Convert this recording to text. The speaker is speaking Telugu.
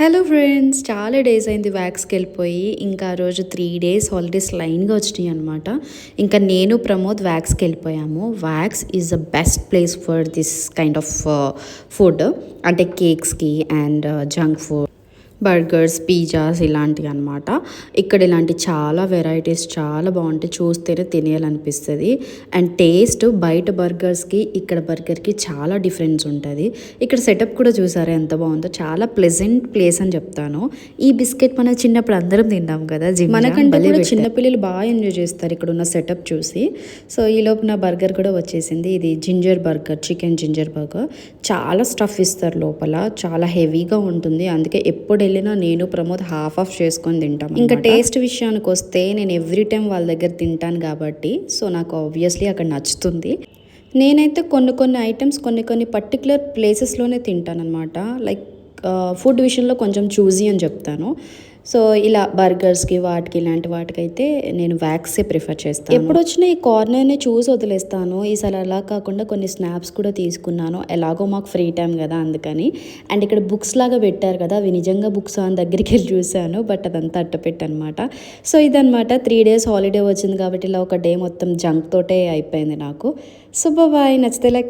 హలో ఫ్రెండ్స్, చాలా డేస్ అయింది వ్యాక్స్కి వెళ్ళిపోయి. ఇంకా ఆ రోజు 3 days హాలిడేస్ లైన్గా వచ్చినాయి అనమాట. ఇంకా నేను ప్రమోద్ వ్యాక్స్కి వెళ్ళిపోయాము. Wax is the best place for this kind of food, అంటే కేక్స్కి and junk food, burgers, pizzas ఇలాంటివి అనమాట. ఇక్కడ ఇలాంటి చాలా వెరైటీస్ చాలా బాగుంటాయి, చూస్తేనే తినేయాలనిపిస్తుంది. అండ్ టేస్ట్ బయట బర్గర్స్కి ఇక్కడ బర్గర్కి చాలా డిఫరెన్స్ ఉంటుంది. ఇక్కడ సెటప్ కూడా చూసారా ఎంత బాగుందో, చాలా ప్లెజెంట్ ప్లేస్ అని చెప్తాను. ఈ బిస్కెట్ మనం చిన్నప్పుడు అందరం తిన్నాం కదా, మనకంటే కూడా చిన్నపిల్లలు బాగా ఎంజాయ్ చేస్తారు ఇక్కడ ఉన్న సెటప్ చూసి. సో ఈ లోపు నా బర్గర్ కూడా వచ్చేసింది. ఇది ginger burger, chicken ginger burger. చాలా స్టఫ్ ఇస్తారు లోపల, చాలా హెవీగా ఉంటుంది. అందుకే ఎప్పుడు వెళ్ళినా నేను ప్రమోద్ హాఫ్ చేసుకొని తింటాం. ఇంకా టేస్ట్ విషయానికి వస్తే నేను ఎవ్రీ టైం వాళ్ళ దగ్గర తింటాను కాబట్టి సో నాకు ఆబ్వియస్లీ అక్కడ నచ్చుతుంది. నేనైతే కొన్ని ఐటమ్స్ కొన్ని పర్టికులర్ ప్లేసెస్లోనే తింటాను అనమాట. లైక్ ఫుడ్ విషయంలో కొంచెం చూజీ అని చెప్తాను. సో ఇలా బర్గర్స్కి వాటికి ఇలాంటి వాటికైతే నేను వ్యాక్సే ప్రిఫర్ చేస్తాను. ఎప్పుడు వచ్చినా ఈ కార్నర్ని చూసి వదిలేస్తాను. ఈసారి అలా కాకుండా కొన్ని స్నాప్స్ కూడా తీసుకున్నాను, ఎలాగో మాకు ఫ్రీ టైం కదా అందుకని. అండ్ ఇక్కడ బుక్స్ లాగా పెట్టారు కదా, అవి నిజంగా బుక్స్ అని దగ్గరికి వెళ్ళి చూశాను, బట్ అదంతా అట్టపెట్టు అనమాట. సో ఇదనమాట 3 days హాలిడే వచ్చింది కాబట్టి ఇలా ఒక డే మొత్తం జంక్ తోటే అయిపోయింది నాకు. సో బాయ్, నచ్చితే లైక్